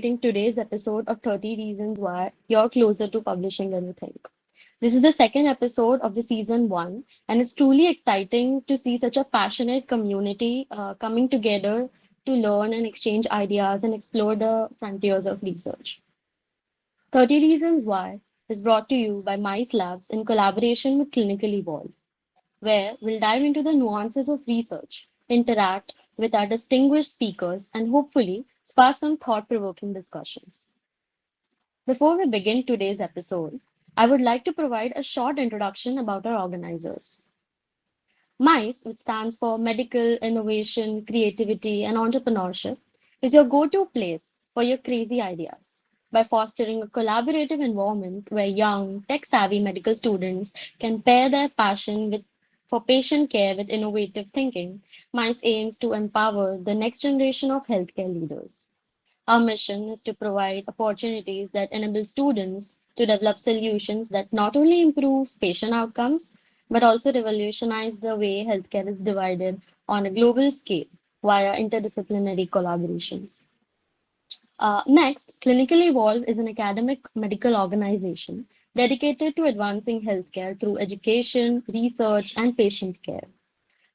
today's episode of 30 Reasons Why You're Closer to Publishing Than You Think. This is the second episode of the season one, and it's truly exciting to see such a passionate community coming together to learn and exchange ideas and explore the frontiers of research. 30 Reasons Why is brought to you by MICE Labs in collaboration with Clinical Evolve, where we'll dive into the nuances of research, interact with our distinguished speakers, and hopefully spark some thought provoking discussions. Before we begin today's episode, I would like to provide a short introduction about our organizers. MICE, which stands for Medical Innovation, Creativity, and Entrepreneurship, is your go to place for your crazy ideas. By fostering a collaborative environment where young, tech savvy medical students can pair their passion for patient care with innovative thinking, MICE aims to empower the next generation of healthcare leaders. Our mission is to provide opportunities that enable students to develop solutions that not only improve patient outcomes, but also revolutionize the way healthcare is divided on a global scale via interdisciplinary collaborations. Next, Clinical Evolve is an academic medical organization dedicated to advancing healthcare through education, research, and patient care.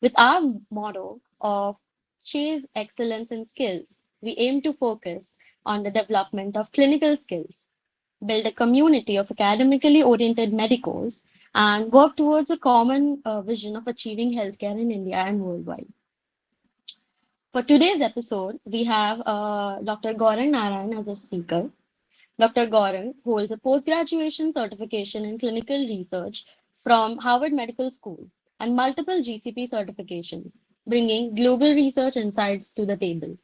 With our motto of Chase Excellence in Skills, we aim to focus on the development of clinical skills, build a community of academically oriented medicos, and work towards a common vision of achieving healthcare in India and worldwide. For today's episode, we have Dr. Gaurang Narayan as a speaker. Dr. Gaurang holds a post-graduation certification in clinical research from Harvard Medical School and multiple GCP certifications, bringing global research insights to the table.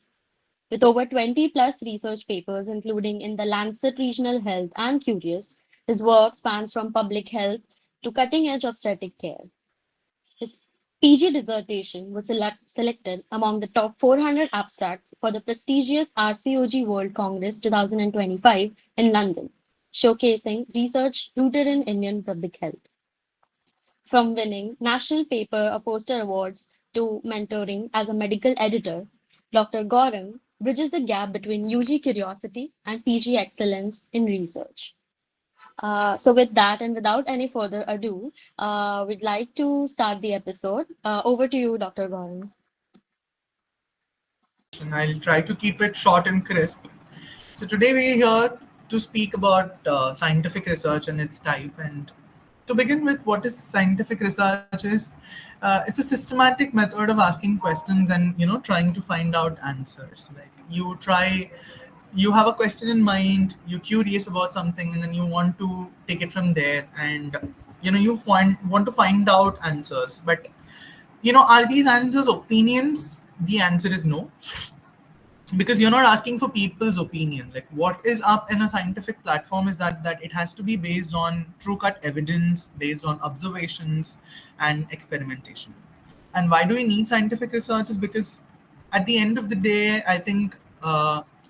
With over 20 plus research papers, including in the Lancet Regional Health and Curious, his work spans from public health to cutting edge obstetric care. His PG dissertation was selected among the top 400 abstracts for the prestigious RCOG World Congress 2025 in London, showcasing research rooted in Indian public health. From winning national paper or poster awards to mentoring as a medical editor, Dr. Gaurang bridges the gap between UG curiosity and PG excellence in research. With that and without any further ado, we'd like to start the episode. Over to you, Dr. Gaurang. I'll try to keep it short and crisp. So today we're here to speak about scientific research and its type. And to begin with, what is scientific research is it's a systematic method of asking questions and trying to find out answers. Like you have a question in mind, you're curious about something, and then you want to take it from there, and want to find out answers. But are these answers opinions? The answer is no, because you're not asking for people's opinion. Like, what is up in a scientific platform is that it has to be based on true cut evidence, based on observations and experimentation. And why do we need scientific research is because at the end of the day, I think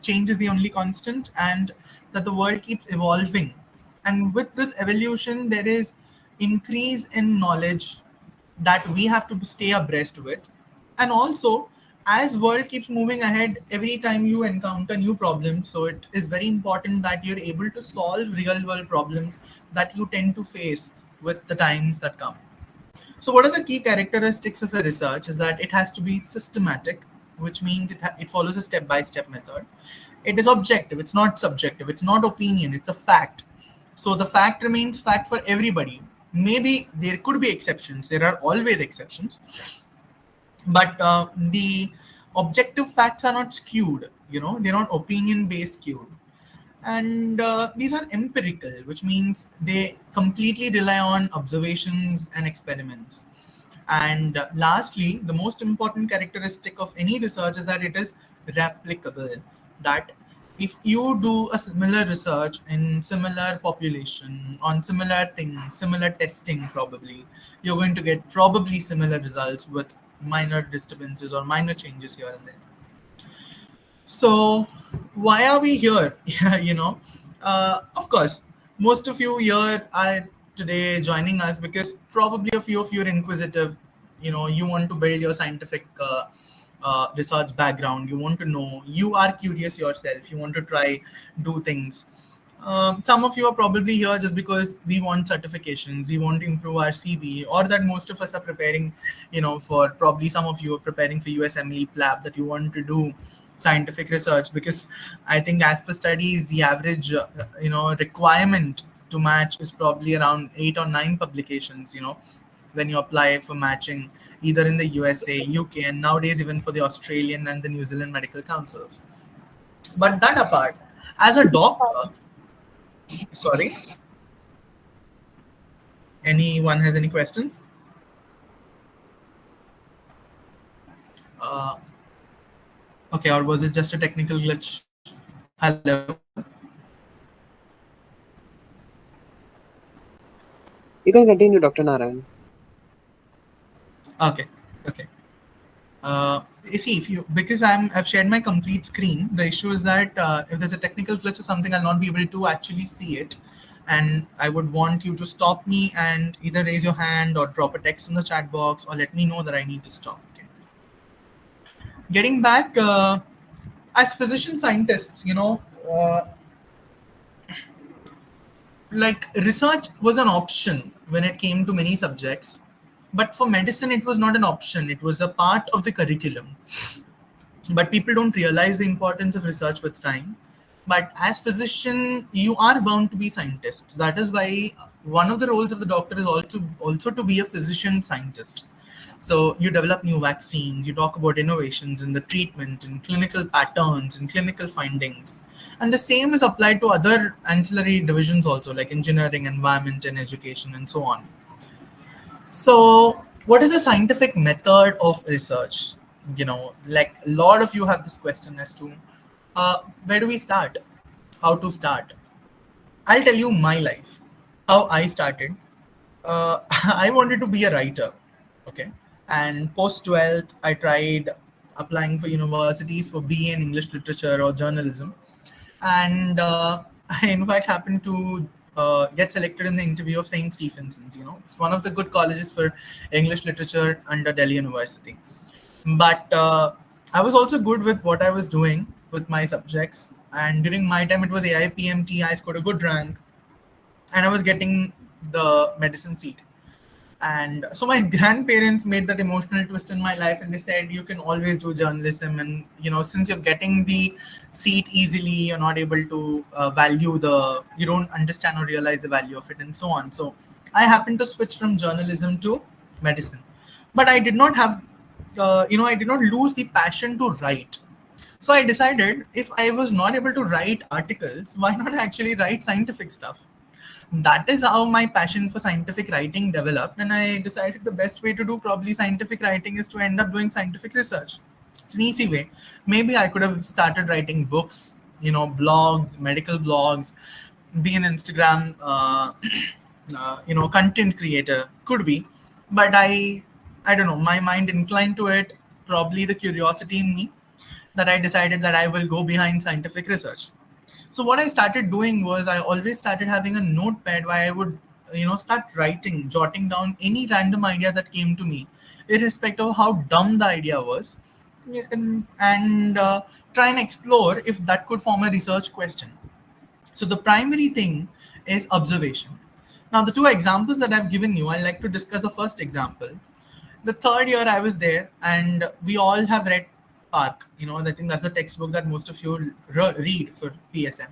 change is the only constant, and that the world keeps evolving. And with this evolution, there is increase in knowledge that we have to stay abreast with. And also, as world keeps moving ahead, every time you encounter new problems, so it is very important that you're able to solve real world problems that you tend to face with the times that come. So what are the key characteristics of a research is that it has to be systematic, which means it follows a step-by-step method. It is objective, it's not subjective, it's not opinion, it's a fact. So the fact remains fact for everybody. Maybe there could be exceptions, there are always exceptions, but the objective facts are not skewed, they're not opinion-based skewed. And these are empirical, which means they completely rely on observations and experiments. And lastly, the most important characteristic of any research is that it is replicable. That if you do a similar research in similar population on similar things, similar testing, probably you're going to get probably similar results with minor disturbances or minor changes here and there. So why are we here? Of course, most of you here are today joining us because probably a few of you are inquisitive. You want to build your scientific research background. You want to know, you are curious yourself, you want to try, do things. Some of you are probably here just because we want certifications, we want to improve our CV, or that most of us are preparing, for probably some of you are preparing for USMLE lab, that you want to do scientific research, because I think as per studies, the average, requirement to match is probably around 8 or 9 publications, when you apply for matching either in the USA, UK, and nowadays even for the Australian and the New Zealand medical councils. But that apart, as a doctor, sorry, anyone has any questions? Uh, okay, or was it just a technical glitch? Hello. You can continue, Dr. Narayan. Okay. Okay. You see, if you, because I've shared my complete screen, the issue is that if there's a technical glitch or something, I'll not be able to actually see it, and I would want you to stop me and either raise your hand or drop a text in the chat box or let me know that I need to stop. Okay. Getting back, as physician scientists, like research was an option when it came to many subjects, but for medicine it was not an option, it was a part of the curriculum. But people don't realize the importance of research with time. But as physician, you are bound to be scientists. That is why one of the roles of the doctor is also to be a physician scientist. So you develop new vaccines, you talk about innovations in the treatment and clinical patterns and clinical findings. And the same is applied to other ancillary divisions also, like engineering, environment, and education, and so on. So, what is the scientific method of research? Like a lot of you have this question as to where do we start? How to start? I'll tell you my life, how I started. I wanted to be a writer, okay? And post 12th, I tried applying for universities for BA in English literature or journalism. And I, in fact, happened to get selected in the interview of St. Stephenson's. It's one of the good colleges for English literature under Delhi University. But I was also good with what I was doing with my subjects. And during my time, it was AIPMT. I scored a good rank, and I was getting the medicine seat. And so my grandparents made that emotional twist in my life, and they said, you can always do journalism, and since you're getting the seat easily, you're not able to you don't understand or realize the value of it, and so on. So I happened to switch from journalism to medicine, but I did not have I did not lose the passion to write. So I decided, if I was not able to write articles, why not actually write scientific stuff? That is how my passion for scientific writing developed, and I decided the best way to do probably scientific writing is to end up doing scientific research. It's an easy way. Maybe I could have started writing books, blogs, medical blogs, be an Instagram content creator, could be. But I don't know, my mind inclined to it, probably the curiosity in me, that I decided that I will go behind scientific research. So what I started doing was, I always started having a notepad where I would, start writing, jotting down any random idea that came to me, irrespective of how dumb the idea was, and try and explore if that could form a research question. So the primary thing is observation. Now, the two examples that I've given you, I'd like to discuss the first example. The third year I was there, and we all have read Park. I think that's the textbook that most of you read for PSM.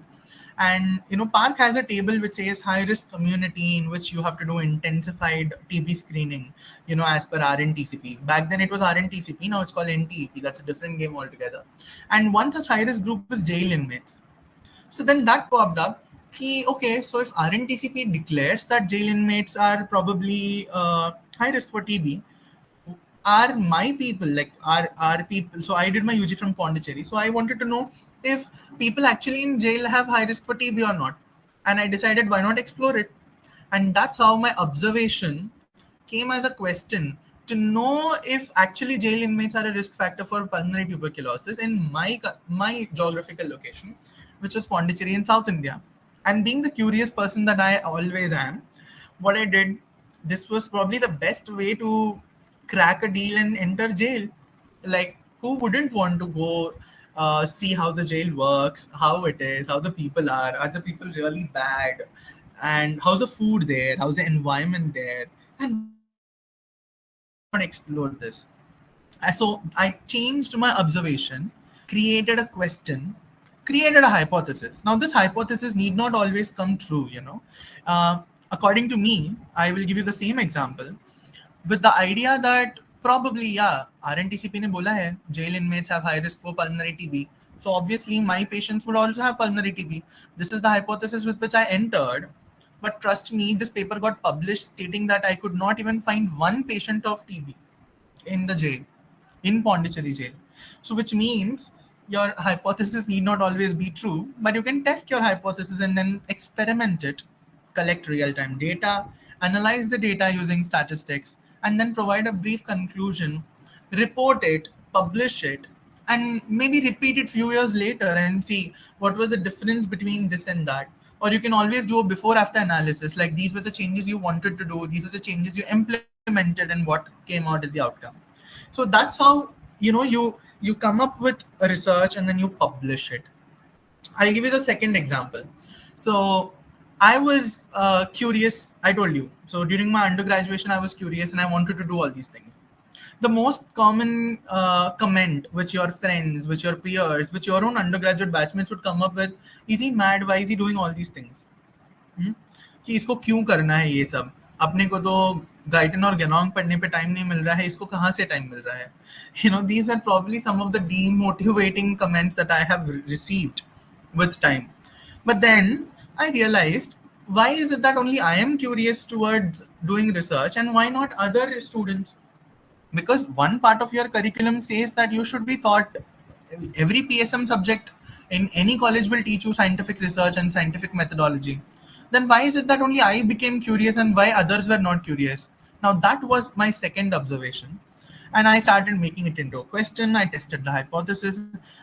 And Park has a table which says high risk community, in which you have to do intensified TB screening, as per RNTCP. Back then it was RNTCP, now it's called NTEP. That's a different game altogether. And one such high risk group is jail inmates. So then that popped up. Okay, so if RNTCP declares that jail inmates are probably high risk for TB, are my people, like are people, so I did my UG from Pondicherry, so I wanted to know if people actually in jail have high risk for TB or not, and I decided, why not explore it? And that's how my observation came as a question, to know if actually jail inmates are a risk factor for pulmonary tuberculosis in my geographical location, which was Pondicherry in South India. And being the curious person that I always am, what I did, this was probably the best way to crack a deal and enter jail. Like, Who wouldn't want to go see how the jail works, how it is, how the people are the people really bad, and how's the food there, how's the environment there, and why not explore this? So I changed my observation, created a question, created a hypothesis. Now, this hypothesis need not always come true. According to me, I will give you the same example with the idea that probably, yeah, RNTCP ने बोला है jail inmates have high risk for pulmonary TB. So obviously, my patients would also have pulmonary TB. This is the hypothesis with which I entered. But trust me, this paper got published stating that I could not even find one patient of TB in the jail, in Pondicherry jail. So, which means your hypothesis need not always be true, but you can test your hypothesis and then experiment it, collect real time data, analyze the data using statistics, and then provide a brief conclusion, report it, publish it, and maybe repeat it few years later and see what was the difference between this and that. Or you can always do a before after analysis, like these were the changes you wanted to do, these were the changes you implemented, and what came out as the outcome. So that's how you come up with a research and then you publish it. I'll give you the second example. So I was curious. I told you. So during my undergraduation, I was curious and I wanted to do all these things. The most common comment which your friends, which your peers, which your own undergraduate batchmates would come up with, is he mad? Why is he doing all these things? हम्म, कि इसको क्यों करना है ये सब, अपने को तो गाइटन और गेनोंग पढ़ने पे टाइम नहीं मिल रहा है, इसको कहाँ से टाइम मिल रहा है. These are probably some of the demotivating comments that I have received with time. But then I realized, why is it that only I am curious towards doing research and why not other students? Because one part of your curriculum says that you should be taught, every PSM subject in any college will teach you scientific research and scientific methodology. Then why is it that only I became curious and why others were not curious? Now that was my second observation, and I started making it into a question. I tested the hypothesis,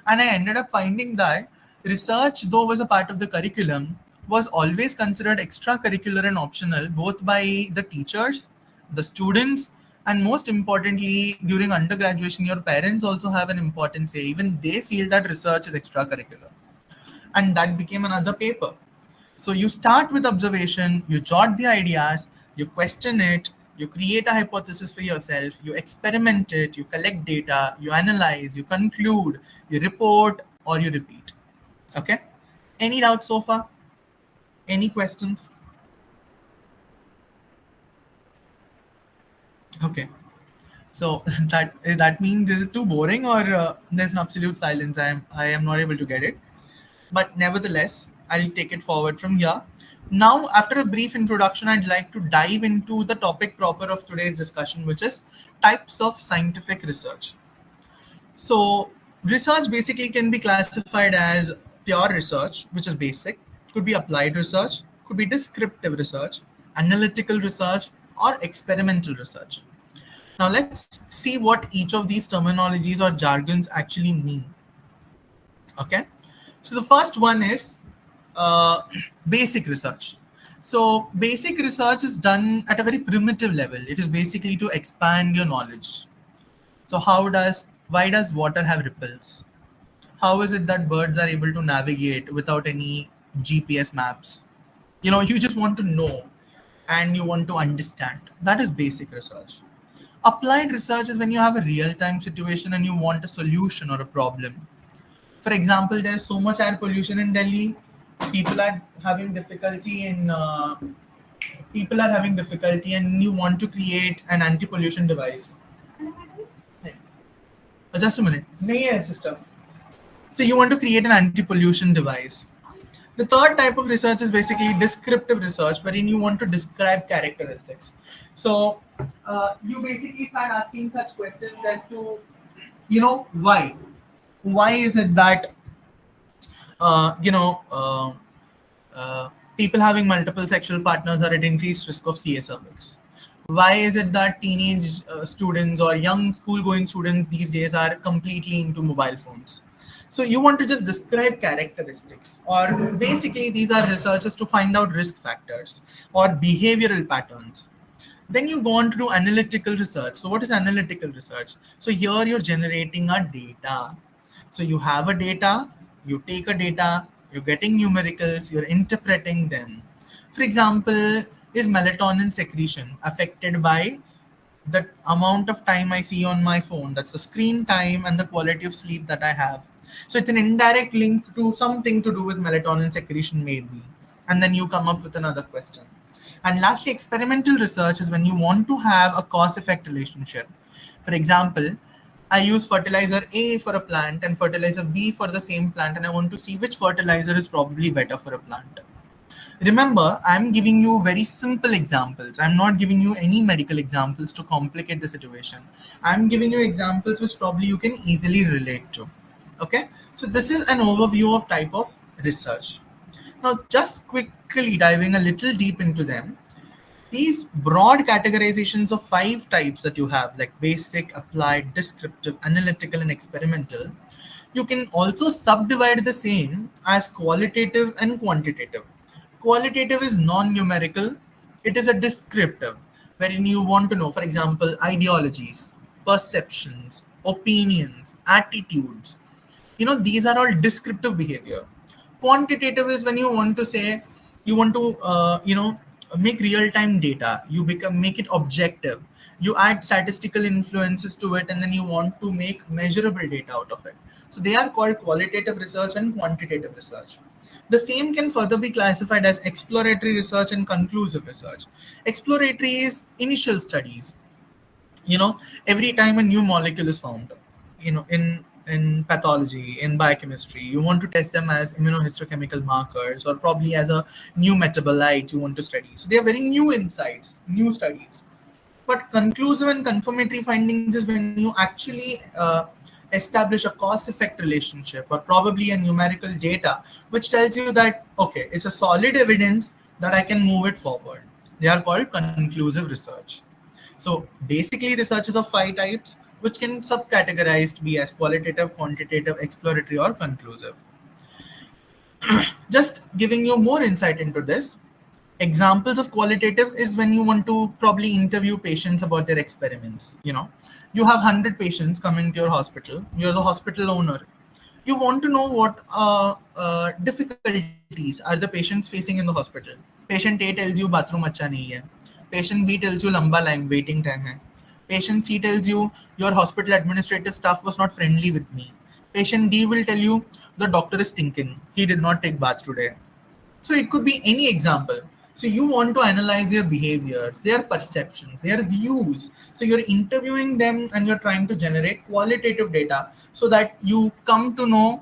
and I ended up finding that research, though was a part of the curriculum, was always considered extracurricular and optional both by the teachers, the students, and most importantly, during undergraduation, your parents also have an important say. Even they feel that research is extracurricular. And that became another paper. So you start with observation, you jot the ideas, you question it, you create a hypothesis for yourself, you experiment it, you collect data, you analyze, you conclude, you report, or you repeat. Okay? Any doubts so far? Any questions? Okay. So that means, is it too boring, or there's an absolute silence? I am not able to get it. But nevertheless, I'll take it forward from here. Now, after a brief introduction, I'd like to dive into the topic proper of today's discussion, which is types of scientific research. So, research basically can be classified as pure research, which is basic, could be applied research, could be descriptive research, analytical research, or experimental research. Now, let's see what each of these terminologies or jargons actually mean. Okay, so the first one is uh, basic research. So basic research is done at a very primitive level. It is basically to expand your knowledge. So why does water have ripples? How is it that birds are able to navigate without any GPS maps? You just want to know and you want to understand. That is basic research. Applied research is when you have a real time situation and you want a solution or a problem. For example, there's so much air pollution in Delhi. People are having difficulty in people are having difficulty, and you want to create an anti-pollution device. Just a minute. नहीं है system. So you want to create an anti-pollution device. The third type of research is basically descriptive research, wherein you want to describe characteristics. So you basically start asking such questions as to, why? Why is it that uh, you know, uh, people having multiple sexual partners are at increased risk of CA cervix? Why is it that teenage students or young school-going students these days are completely into mobile phones? So you want to just describe characteristics, or basically these are researches to find out risk factors or behavioral patterns. Then you go on to do analytical research. So what is analytical research? So here you're generating a data. So you have a data, you take a data, you're getting numericals, you're interpreting them. For example, is melatonin secretion affected by the amount of time I see on my phone? That's the screen time and the quality of sleep that I have. So it's an indirect link to something to do with melatonin secretion, maybe. And then you come up with another question. And lastly, experimental research is when you want to have a cause effect relationship. For example, I use fertilizer A for a plant and fertilizer B for the same plant, and I want to see which fertilizer is probably better for a plant. Remember, I'm giving you very simple examples. I'm not giving you any medical examples to complicate the situation. I'm giving you examples which probably you can easily relate to. Okay, so this is an overview of type of research. Now, just quickly diving a little deep into them, these broad categorizations of five types that you have, like basic, applied, descriptive, analytical, and experimental, you can also subdivide the same as qualitative and quantitative. Qualitative is non-numerical, it is a descriptive, wherein you want to know, for example, ideologies, perceptions, opinions, attitudes. These are all descriptive behavior. Quantitative is when you want to say, you want to make real time data, you become make it objective, you add statistical influences to it, and then you want to make measurable data out of it. So they are called qualitative research and quantitative research. The same can further be classified as exploratory research and conclusive research. Exploratory is initial studies. Every time a new molecule is found, in pathology, in biochemistry, you want to test them as immunohistochemical markers, or probably as a new metabolite you want to study. So they are very new insights, new studies. But conclusive and confirmatory findings is when you actually establish a cause effect relationship, or probably a numerical data which tells you that, okay, it's a solid evidence that I can move it forward. They are called conclusive research. So basically, research is of five types, which can subcategorized be as qualitative, quantitative, exploratory, or conclusive. Just giving you more insight into this. Examples of qualitative is when you want to probably interview patients about their experiments. You have 100 patients coming to your hospital. You're the hospital owner. You want to know what difficulties are the patients facing in the hospital. Patient A tells you bathroom acha nahi hai. Patient B tells you lamba line waiting time hai. Patient C tells you your hospital administrative staff was not friendly with me. Patient D will tell you the doctor is stinking. He did not take bath today. So it could be any example. So you want to analyze their behaviors, their perceptions, their views. So you're interviewing them and you're trying to generate qualitative data so that you come to know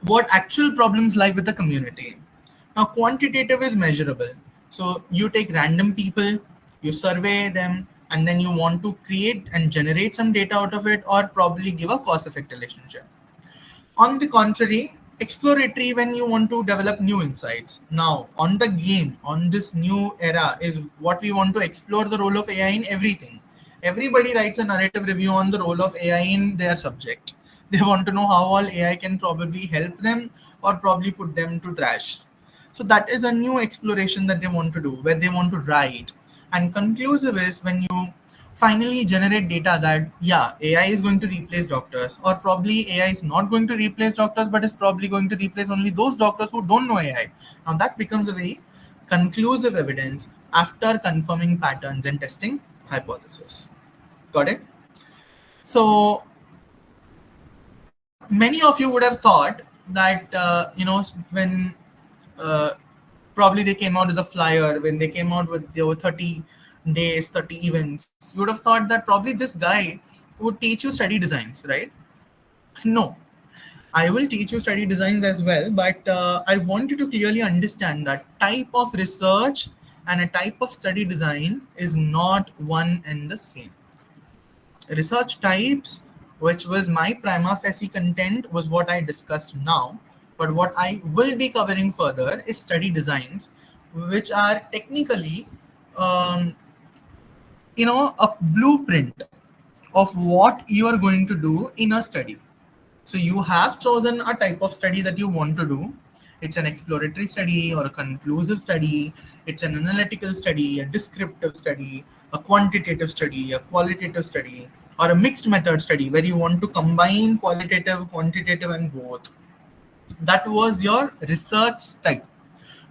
what actual problems lie with the community. Now, quantitative is measurable. So you take random people, you survey them, and then you want to create and generate some data out of it, or probably give a cause effect relationship. On the contrary, exploratory when you want to develop new insights. Now, on the game, on this new era, is what we want to explore the role of AI in everything. Everybody writes a narrative review on the role of AI in their subject. They want to know how all AI can probably help them or probably put them to trash. So that is a new exploration that they want to do, where they want to write. And conclusive is when you finally generate data that, yeah, AI is going to replace doctors, or probably AI is not going to replace doctors, but is probably going to replace only those doctors who don't know AI. Now that becomes a very conclusive evidence after confirming patterns and testing hypothesis. Got it? So many of you would have thought that when uh, probably they came out with a flyer, when they came out with their 30 days, 30 events, you would have thought that probably this guy would teach you study designs, right? No, I will teach you study designs as well, but I want you to clearly understand that type of research and a type of study design is not one and the same. Research types, which was my prima facie content, was what I discussed now. But what I will be covering further is study designs, which are technically, um, a blueprint of what you are going to do in a study. So you have chosen a type of study that you want to do, It's an exploratory study or a conclusive study. It's an analytical study, a descriptive study, a quantitative study, a qualitative study, or a mixed method study where you want to combine qualitative, quantitative, and both. That was your research type,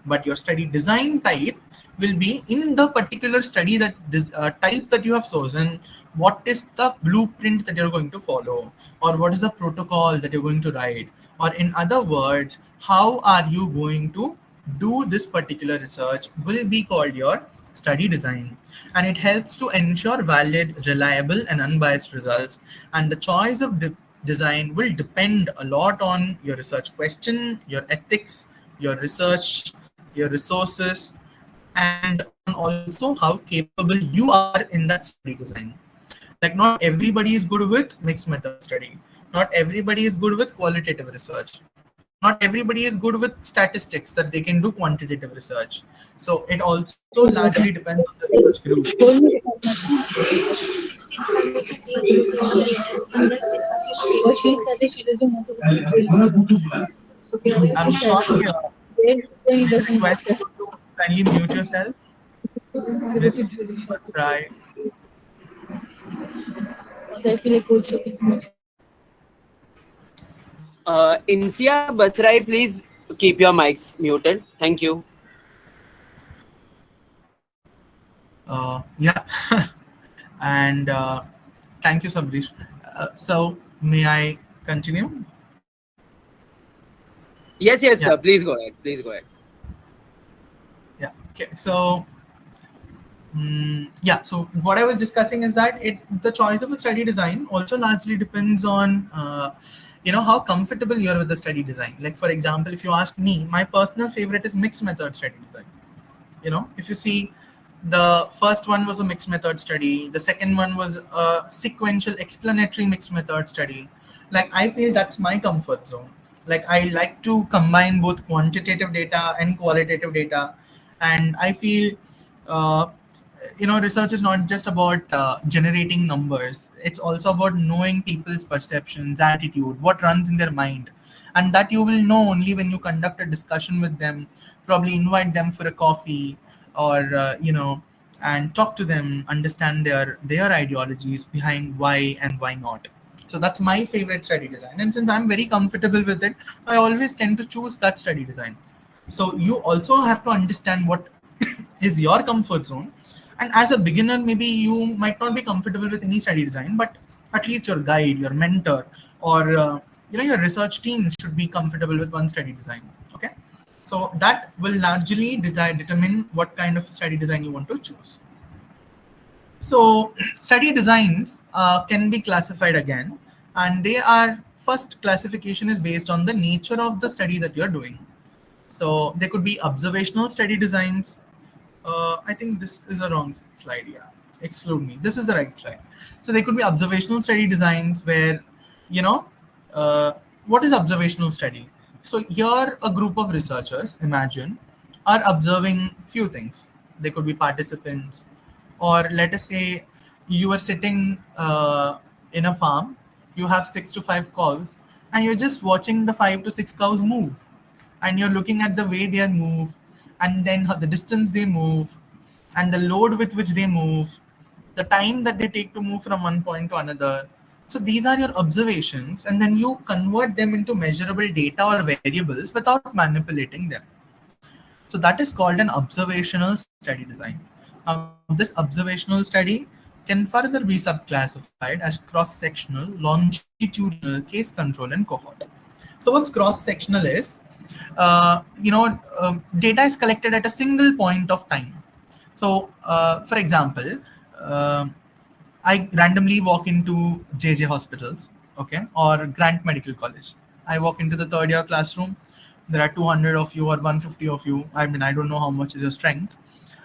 but your study design type will be in the particular study type that you have chosen. What is the blueprint that you're going to follow, or what is the protocol that you're going to write, or in other words, how are you going to do this particular research will be called your study design. And it helps to ensure valid, reliable, and unbiased results. And the choice of design will depend a lot on your research question, your ethics, your research, your resources, and on also how capable you are in that study design. Like, not everybody is good with mixed method study. Not everybody is good with qualitative research. Not everybody is good with statistics that they can do quantitative research. So it also largely depends on the research group. But she said that she doesn't want to go to jail. Okay, I'm she said sorry. he May I doesn't want request you to kindly mute yourself, Miss Basrai. to. I feel like also. Insia Basrai, please keep your mics muted. Thank you. Yeah. And thank you, Sabrish. So, may I continue? Yes, Yeah. yes, sir. Please go ahead. Please go ahead. Yeah. Okay. So, yeah. So, what I was discussing is that the choice of a study design also largely depends on, how comfortable you are with the study design. Like, for example, if you ask me, my personal favorite is mixed method study design. If you see, the first one was a mixed method study, the second one was a sequential explanatory mixed method study. Like, I feel that's my comfort zone. Like, I like to combine both quantitative data and qualitative data. And I feel uh, research is not just about generating numbers. It's also about knowing people's perceptions, attitude, what runs in their mind. And that you will know only when you conduct a discussion with them, probably invite them for a coffee, or and talk to them, understand their ideologies behind why and why not. So that's my favorite study design, and since I'm very comfortable with it, I always tend to choose that study design. So you also have to understand what is your comfort zone. And as a beginner, maybe you might not be comfortable with any study design, but at least your guide, your mentor, or your research team should be comfortable with one study design. Okay, so that will largely determine what kind of study design you want to choose. So study designs can be classified again, and they are, first classification is based on the nature of the study that you're doing. So there could be observational study designs. I think this is a wrong slide. Yeah, exclude me. This is the right slide. So there could be observational study designs where, you know, uh, what is observational study? So here, a group of researchers, imagine, are observing few things. They could be participants, or let us say you are sitting in a farm. You have 6 to 5 cows, and you're just watching the 5 to 6 cows move, and you're looking at the way they move, and then the distance they move, and the load with which they move, the time that they take to move from one point to another. So these are your observations, and then you convert them into measurable data or variables without manipulating them. So that is called an observational study design. Now, this observational study can further be subclassified as cross-sectional, longitudinal, case control, and cohort. So what's cross-sectional is, data is collected at a single point of time. So, for example, I randomly walk into JJ hospitals, okay, or Grant Medical College. I walk into the third year classroom. There are 200 of you or 150 of you. I mean, I don't know how much is your strength.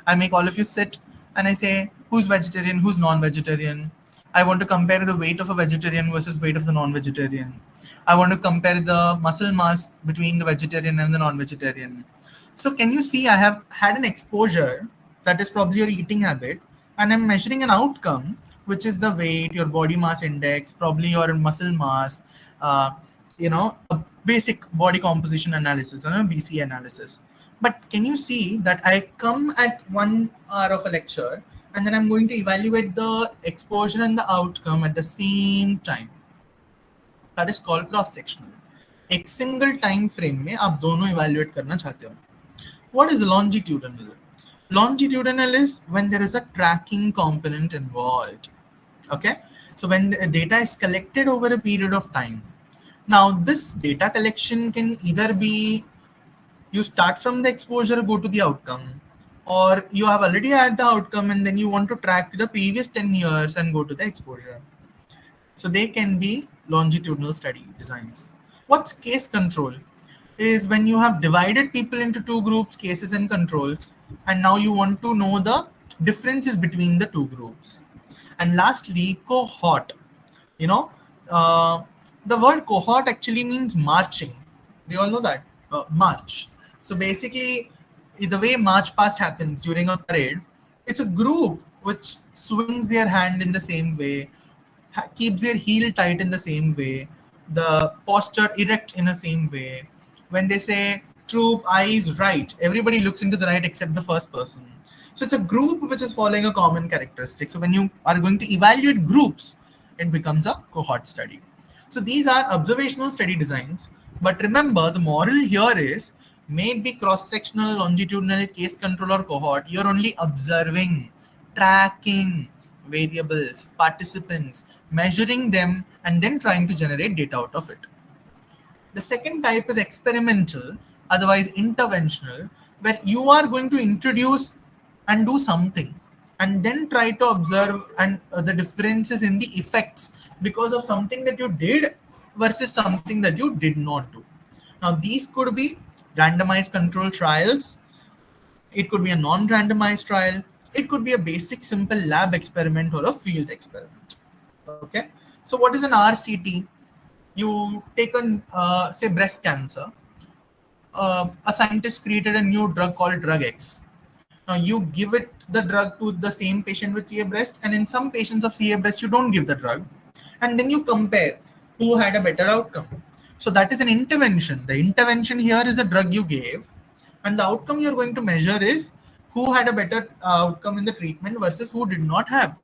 I make all of you sit, and I say, who's vegetarian, who's non-vegetarian. I want to compare the weight of a vegetarian versus weight of the non-vegetarian. I want to compare the muscle mass between the vegetarian and the non-vegetarian. So can you see, I have had an exposure that is probably your eating habit, and I'm measuring an outcome, which is the weight, your body mass index, probably your muscle mass, uh, a basic body composition analysis, BC analysis. But can you see that I come at 1 hour of a lecture and then I'm going to evaluate the exposure and the outcome at the same time. That is called cross sectional. एक single time frame में आप दोनों evaluate करना चाहते हो. What is longitudinal? Longitudinal is when there is a tracking component involved. Okay, so when the data is collected over a period of time. Now, this data collection can either be you start from the exposure, go to the outcome, or you have already had the outcome and then you want to track the previous 10 years and go to the exposure. So they can be longitudinal study designs. What's case control? Is when you have divided people into two groups, cases and controls, and now you want to know the differences between the two groups. And lastly, cohort. You know, uh, the word cohort actually means marching. We all know that march. So basically, the way march past happens during a parade, it's a group which swings their hand in the same way, keeps their heel tight in the same way, the posture erect in the same way. When they say troop eyes right, everybody looks into the right except the first person. So it's a group which is following a common characteristic. So when you are going to evaluate groups, it becomes a cohort study. So these are observational study designs. But remember, the moral here is may it be cross-sectional, longitudinal, case control, or cohort, you're only observing, tracking variables, participants, measuring them, and then trying to generate data out of it. The second type is experimental, otherwise interventional, where you are going to introduce and do something and then try to observe and the differences in the effects because of something that you did versus something that you did not do. Now, these could be randomized control trials, it could be a non-randomized trial, it could be a basic simple lab experiment or a field experiment. Okay, so what is an RCT? You take on say breast cancer. A scientist created a new drug called drug X. Now you give it the drug to the same patient with CA breast, and in some patients of CA breast you don't give the drug, and then you compare who had a better outcome. So that is an intervention. The intervention here is the drug you gave, and the outcome you're going to measure is who had a better outcome in the treatment versus who did not have.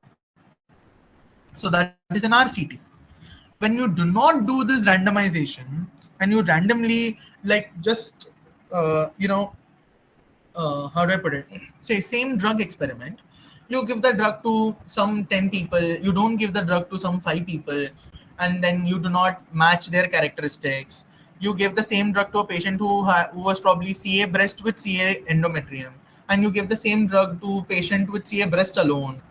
So that is an RCT. When you do not do this randomization and you randomly like just how do I put it, say same drug experiment, you give the drug to some 10 people, you don't give the drug to some 5 people, and then you do not match their characteristics. You give the same drug to a patient who was probably CA breast with CA endometrium, and you give the same drug to patient with CA breast alone,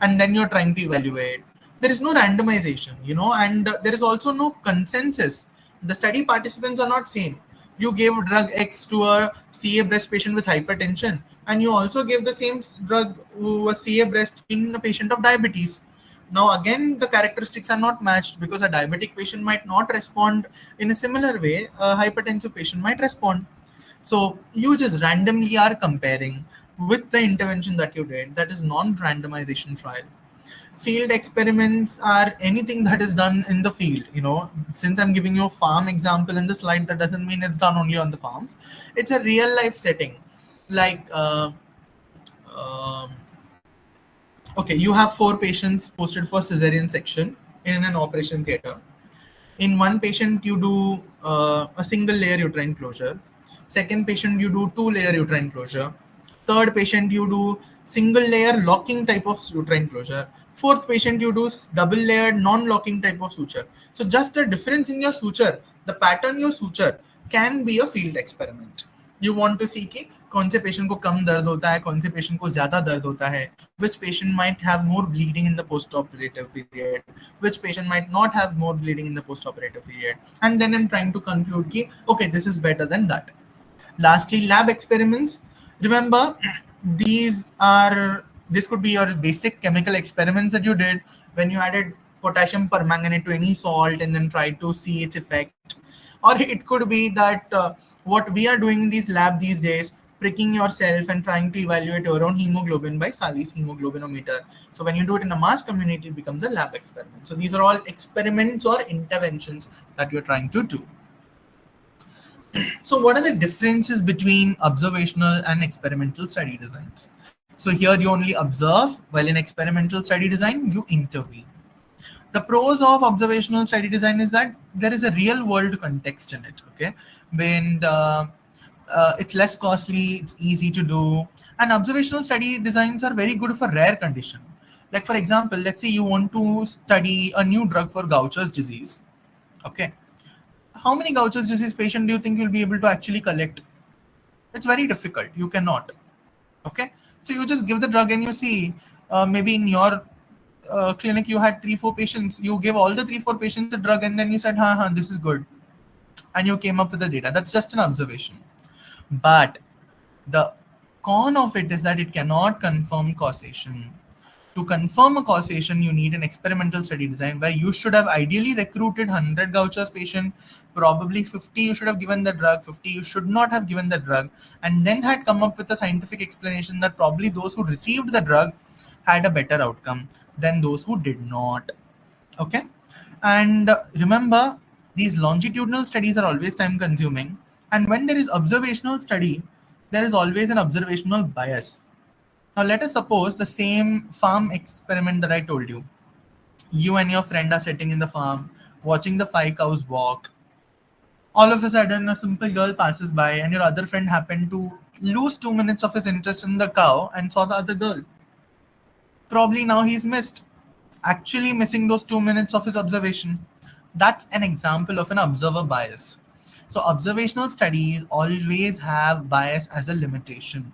and then you're trying to evaluate. There is no randomization, and there is also no consensus. The study participants are not same. You gave drug X to a CA breast patient with hypertension, and you also gave the same drug who was CA breast in a patient of diabetes. Now again, the characteristics are not matched because a diabetic patient might not respond in a similar way a hypertensive patient might respond. So you just randomly are comparing with the intervention that you did. That is non-randomization trial. Field experiments are anything that is done in the field. Since I'm giving you a farm example in the slide, that doesn't mean it's done only on the farms. It's a real life setting. Like um, okay, you have 4 patients posted for cesarean section in an operation theater. In one patient you do a single layer uterine closure, second patient you do 2-layer uterine closure, third patient you do single layer locking type of uterine closure, fourth patient you do double layered non-locking type of suture. So just a difference in your suture, the pattern you suture can be a field experiment. You want to see कि कौन से patient को कम दर्द होता है, कौन से patient को ज्यादा दर्द होता है, which patient might have more bleeding in the post-operative period, which patient might not have more bleeding in the post-operative period, and then I'm trying to conclude कि okay, this is better than that. Lastly, lab experiments. Remember, this could be your basic chemical experiments that you did when you added potassium permanganate to any salt and then tried to see its effect. Or it could be that what we are doing in these lab these days, pricking yourself and trying to evaluate your own hemoglobin by Savi's hemoglobinometer. So when you do it in a mass community, it becomes a lab experiment. So these are all experiments or interventions that you're trying to do. So what are the differences between observational and experimental study designs? So here you only observe, while in experimental study design, you intervene. The pros of observational study design is that there is a real world context in it. Okay, when it's less costly, it's easy to do, and observational study designs are very good for rare condition. Like for example, let's say you want to study a new drug for Gaucher's disease. Okay, how many Gaucher's disease patient do you think you'll be able to actually collect? It's very difficult. You cannot. Okay, so you just give the drug and you see, maybe in your clinic you had 3-4 patients. You give all the 3-4 patients the drug and then you said, ha, this is good, and you came up with the data. That's just an observation. But the con of it is that it cannot confirm causation. To confirm a causation, you need an experimental study design where you should have ideally recruited 100 Gaucher's patient, probably 50 you should have given the drug, 50 you should not have given the drug, and then had come up with a scientific explanation that probably those who received the drug had a better outcome than those who did not. Okay, and remember, these longitudinal studies are always time consuming, and when there is observational study, there is always an observational bias. Now let us suppose the same farm experiment that I told you. You and your friend are sitting in the farm watching the 5 cows walk. All of a sudden a simple girl passes by and your other friend happened to lose 2 minutes of his interest in the cow and saw the other girl. Probably now he's missed, actually missing those 2 minutes of his observation. That's an example of an observer bias. So observational studies always have bias as a limitation.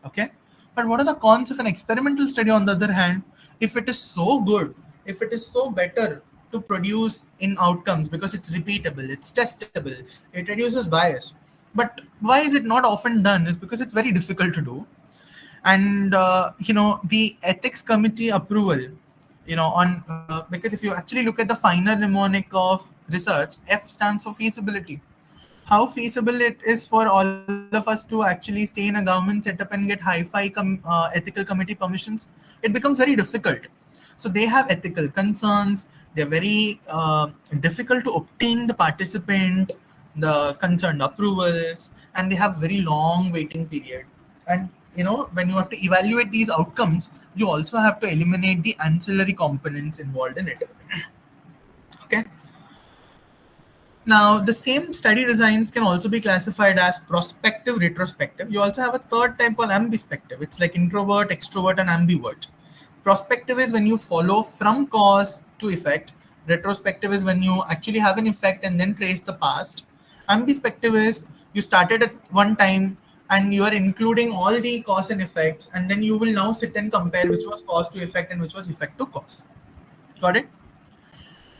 Okay, but what are the cons of an experimental study? On the other hand, if it is so good, if it is so better to produce in outcomes because it's repeatable, it's testable, it reduces bias. But why is it not often done is because it's very difficult to do. And the ethics committee approval, on because if you actually look at the finer mnemonic of research, F stands for feasibility. How feasible it is for all of us to actually stay in a government setup and get hi-fi ethical committee permissions, it becomes very difficult. So they have ethical concerns. They're very difficult to obtain the participant, the concerned approvals, and they have very long waiting period. And when you have to evaluate these outcomes, you also have to eliminate the ancillary components involved in it. Okay. Now, the same study designs can also be classified as prospective, retrospective. You also have a third type called ambispective. It's like introvert, extrovert, and ambivert. Prospective is when you follow from cause to effect. Retrospective is when you actually have an effect and then trace the past. Ambispective is you started at one time and you are including all the cause and effects, and then you will now sit and compare which was cause to effect and which was effect to cause. Got it?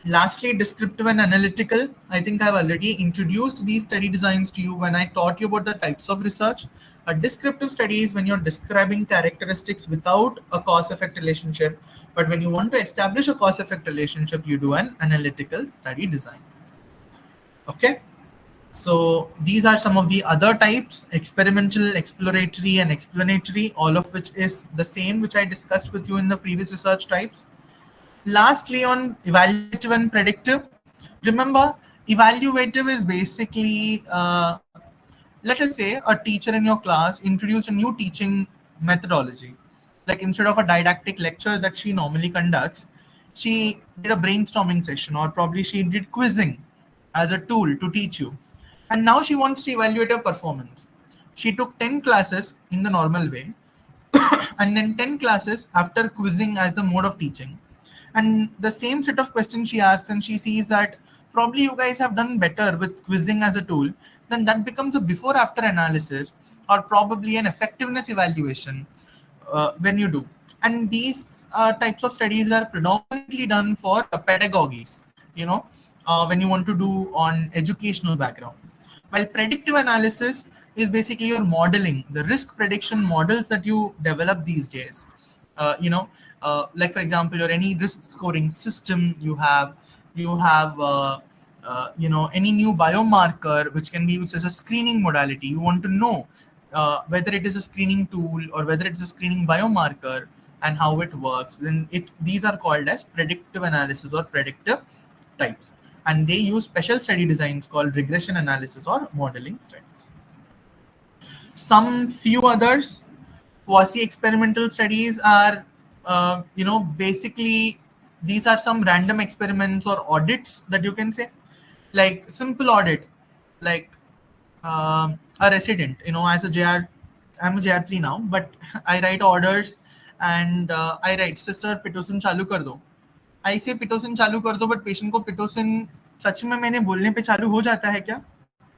Lastly, descriptive and analytical. I think I've already introduced these study designs to you when I taught you about the types of research. A descriptive study is when you're describing characteristics without a cause-effect relationship. But when you want to establish a cause-effect relationship, you do an analytical study design. Okay. So these are some of the other types: experimental, exploratory, and explanatory, all of which is the same, which I discussed with you in the previous research types. Lastly, on evaluative and predictive, remember, evaluative is basically, let us say a teacher in your class introduced a new teaching methodology. Like instead of a didactic lecture that she normally conducts, she did a brainstorming session, or probably she did quizzing as a tool to teach you. And now she wants to evaluate your performance. She took 10 classes in the normal way and then 10 classes after quizzing as the mode of teaching. And the same set of questions she asks, and she sees that probably you guys have done better with quizzing as a tool, then that becomes a before after analysis, or probably an effectiveness evaluation when you do. And these types of studies are predominantly done for pedagogies, when you want to do on educational background. While predictive analysis is basically your modeling, the risk prediction models that you develop these days. Like for example, your any risk scoring system you have any new biomarker which can be used as a screening modality. You want to know whether it is a screening tool or whether it is a screening biomarker and how it works, then these are called as predictive analysis or predictive types. And they use special study designs called regression analysis or modeling studies. Some few others, quasi experimental studies are, basically these are some random experiments or audits that you can say, like simple audit, like a resident, as a JR, I'm a JR3 now, but I write orders and I write sister pitocin chalu kar do. I say pitocin चालू कर दो, but patient को pitocin सच में मैंने बोलने पे चालू हो जाता है क्या?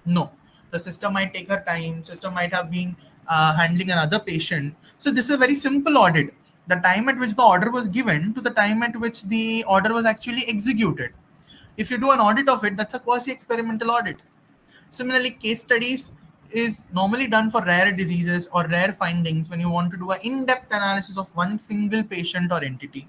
No. The sister might take her time. Sister might have been handling another patient. So this is a very simple audit. The time at which the order was given to the time at which the order was actually executed. If you do an audit of it, that's a quasi-experimental audit. Similarly, case studies is normally done for rare diseases or rare findings when you want to do an in-depth analysis of one single patient or entity.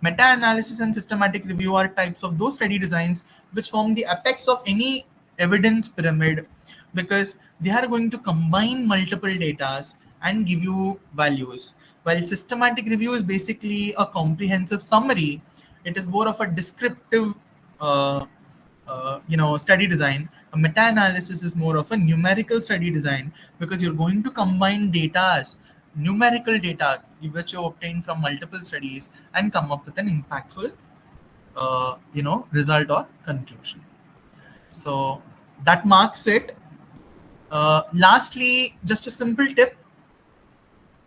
Meta-analysis and systematic review are types of those study designs which form the apex of any evidence pyramid, because they are going to combine multiple data and give you values. While systematic review is basically a comprehensive summary, it is more of a descriptive study design. A meta-analysis is more of a numerical study design, because you're going to combine data, numerical data which you obtain from multiple studies, and come up with an impactful result or conclusion. So that marks it. Lastly, just a simple tip: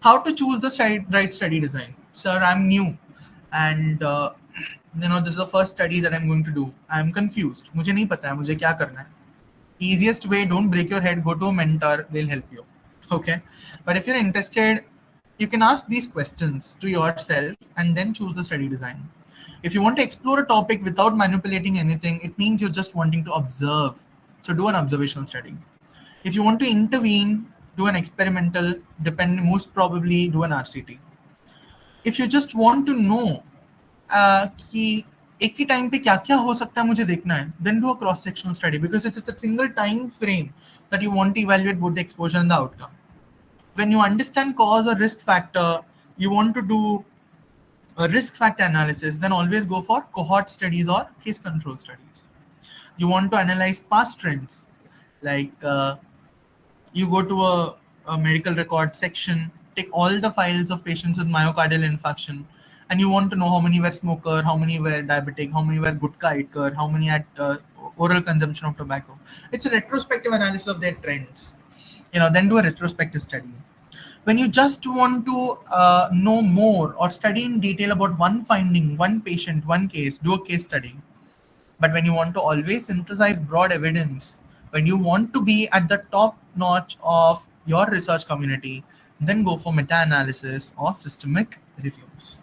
how to choose the right study design. Sir, I'm new, and this is the first study that I'm going to do. I'm confused. मुझे नहीं पता है मुझे क्या करना है. Easiest way: don't break your head. Go to a mentor. They'll help you. Okay. But if you're interested, you can ask these questions to yourself and then choose the study design. If you want to explore a topic without manipulating anything, it means you're just wanting to observe. So do an observational study. If you want to intervene, do an experimental, most probably do an RCT. If you just want to know कि एक ही time पे क्या क्या हो सकता है मुझे देखना है, then do a cross sectional study, because it's a single time frame that you want to evaluate both the exposure and the outcome. When you understand cause or risk factor, you want to do a risk factor analysis, then always go for cohort studies or case control studies. You want to analyze past trends, like you go to a medical record section, take all the files of patients with myocardial infarction, and you want to know how many were smoker, how many were diabetic, how many were gutka eater, how many had oral consumption of tobacco. It's a retrospective analysis of their trends. Then do a retrospective study. When you just want to know more or study in detail about one finding, one patient, one case, do a case study. But when you want to always synthesize broad evidence, when you want to be at the top notch of your research community, then go for meta-analysis or systemic reviews.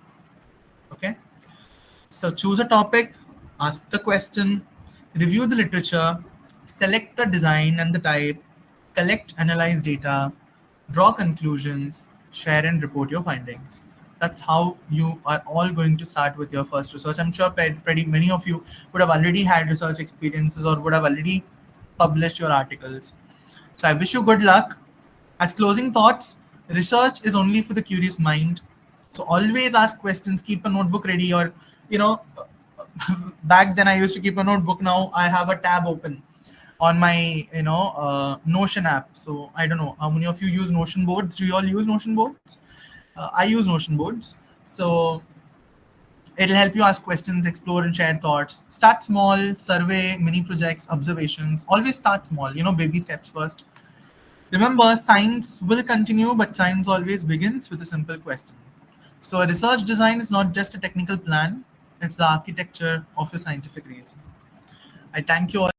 Okay. So choose a topic, ask the question, review the literature, select the design and the type, collect, analyze data, draw conclusions, share and report your findings. That's how you are all going to start with your first research. I'm sure pretty many of you would have already had research experiences or would have already published your articles. So I wish you good luck. As closing thoughts, research is only for the curious mind. So always ask questions, keep a notebook ready, or, back then I used to keep a notebook. Now I have a tab open on my, Notion app. So I don't know how many of you use Notion boards. Do you all use Notion boards? I use Notion boards. So it'll help you ask questions, explore and share thoughts. Start small, survey, mini projects, observations. Always start small, baby steps first. Remember, science will continue, but science always begins with a simple question. So a research design is not just a technical plan, it's the architecture of your scientific reason. I thank you all.